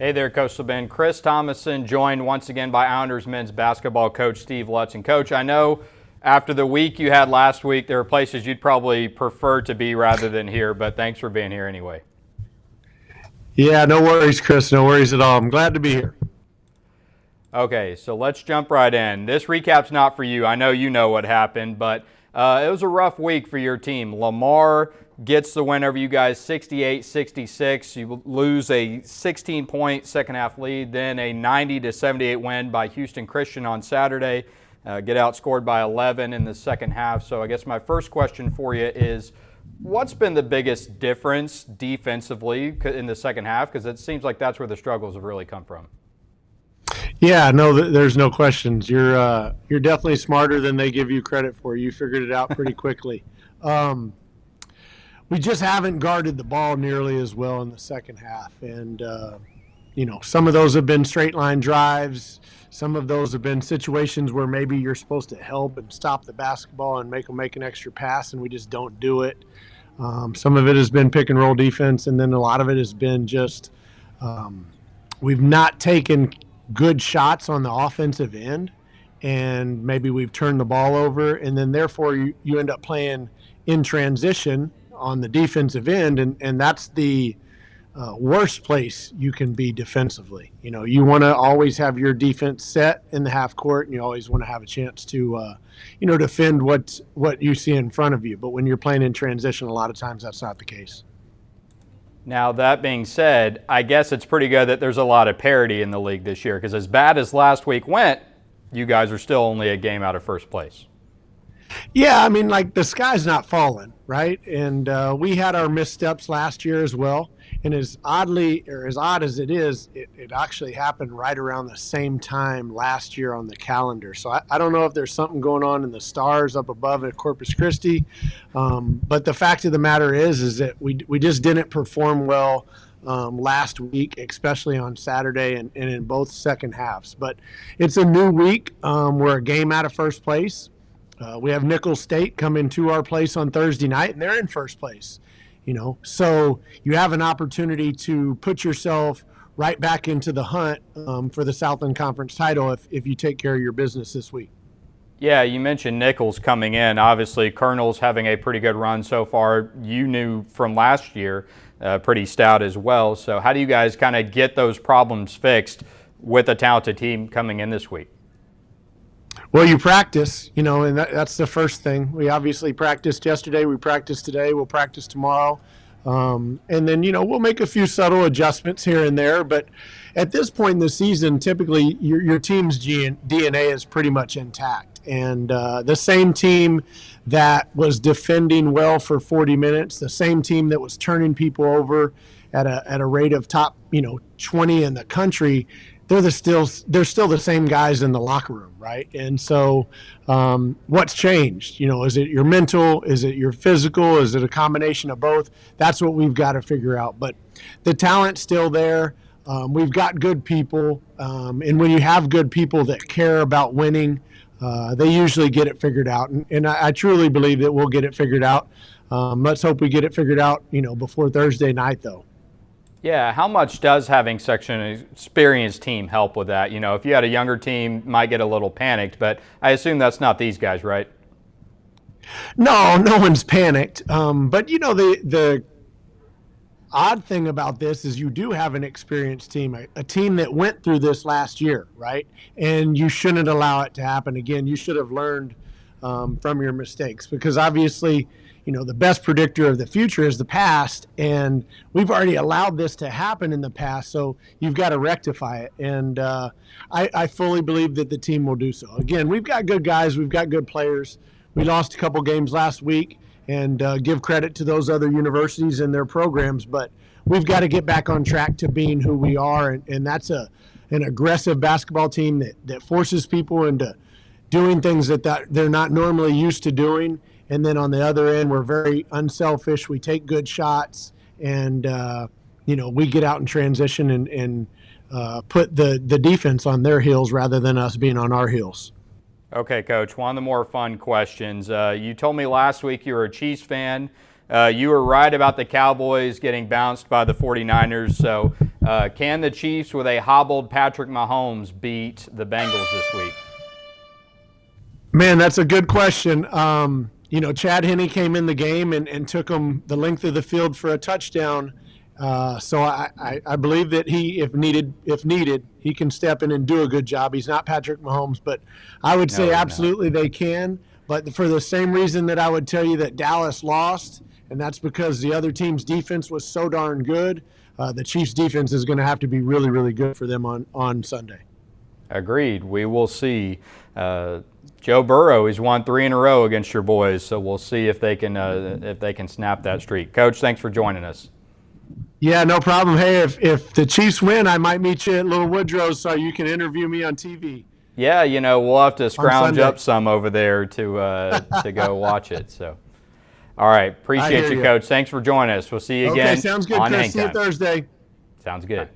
Hey there, Coastal Bend. Chris Thomasson joined once again by Islanders men's basketball coach Steve Lutz. And Coach, I know after the week you had last week, there are places you'd probably prefer to be rather than here, but thanks for being here anyway. Yeah, no worries, Chris. No worries at all. I'm glad to be here. Okay, so let's jump right in. This recap's not for you. I know you know what happened, but it was a rough week for your team. Lamar gets the win over you guys 68-66. You lose a 16-point second-half lead, then a 90-78 win by Houston Christian on Saturday. Get outscored by 11 in the second half. So I guess my first question for you is, what's been the biggest difference defensively in the second half? Because it seems like that's where the struggles have really come from. Yeah, no, there's no questions. You're definitely smarter than they give you credit for. You figured it out pretty quickly. We just haven't guarded the ball nearly as well in the second half. And, some of those have been straight line drives. Some of those have been situations where maybe you're supposed to help and stop the basketball and make them make an extra pass, and we just don't do it. Some of it has been pick and roll defense, and then a lot of it has been just we've not taken good shots on the offensive end, and maybe we've turned the ball over, and then therefore you end up playing in transition on the defensive end, and that's the worst place you can be defensively. You want to always have your defense set in the half court, and you always want to have a chance to defend what you see in front of you. But when you're playing in transition, a lot of times that's not the case. Now, that being said, I guess it's pretty good that there's a lot of parity in the league this year, because as bad as last week went, you guys are still only a game out of first place. Yeah, I mean, the sky's not falling, right? And we had our missteps last year as well. And as odd as it is, it actually happened right around the same time last year on the calendar. So I don't know if there's something going on in the stars up above at Corpus Christi. But the fact of the matter is that we just didn't perform well last week, especially on Saturday and in both second halves. But it's a new week. We're a game out of first place. We have Nicholls State coming to our place on Thursday night, and they're in first place. So you have an opportunity to put yourself right back into the hunt for the Southland Conference title if you take care of your business this week. Yeah, you mentioned Nicholls coming in. Obviously, Colonel's having a pretty good run so far. You knew from last year, pretty stout as well. So how do you guys kind of get those problems fixed with a talented team coming in this week? Well, you practice, and that's the first thing. We obviously practiced yesterday. We practiced today. We'll practice tomorrow. And then, we'll make a few subtle adjustments here and there. But at this point in the season, typically your team's DNA is pretty much intact. And the same team that was defending well for 40 minutes, the same team that was turning people over at a rate of top, 20 in the country, they're still the same guys in the locker room, right? And so what's changed? Is it your mental? Is it your physical? Is it a combination of both? That's what we've got to figure out. But the talent's still there. We've got good people. And when you have good people that care about winning, they usually get it figured out. And I truly believe that we'll get it figured out. Let's hope we get it figured out, before Thursday night, though. Yeah, how much does having such an experienced team help with that? If you had a younger team, might get a little panicked, but I assume that's not these guys, right? No one's panicked. But, the odd thing about this is you do have an experienced team, a team that went through this last year, right? And you shouldn't allow it to happen again. You should have learned from your mistakes, because obviously – the best predictor of the future is the past, and we've already allowed this to happen in the past, so you've got to rectify it. And I fully believe that the team will do so. Again, we've got good guys. We've got good players. We lost a couple games last week, and give credit to those other universities and their programs, but we've got to get back on track to being who we are, and that's an aggressive basketball team that forces people into doing things that they're not normally used to doing. And then on the other end, we're very unselfish. We take good shots, and we get out in transition and put the defense on their heels rather than us being on our heels. Okay, Coach, one of the more fun questions. You told me last week you were a Chiefs fan. You were right about the Cowboys getting bounced by the 49ers. So Can the Chiefs, with a hobbled Patrick Mahomes, beat the Bengals this week? Man, that's a good question. Chad Henne came in the game and took him the length of the field for a touchdown. So I believe that if needed, he can step in and do a good job. He's not Patrick Mahomes, but I would say absolutely they can. But for the same reason that I would tell you that Dallas lost, and that's because the other team's defense was so darn good, the Chiefs' defense is going to have to be really, really good for them on Sunday. Agreed. We will see. Joe Burrow has won 3 in a row against your boys, so we'll see if they can snap that streak. Coach, thanks for joining us. Yeah, no problem. Hey, if the Chiefs win, I might meet you at Little Woodrow's so you can interview me on TV. Yeah, we'll have to scrounge up some over there to go watch it. So, all right, appreciate you, Coach. Thanks for joining us. We'll see you again. Okay, sounds good, Chris. See you Thursday. Sounds good.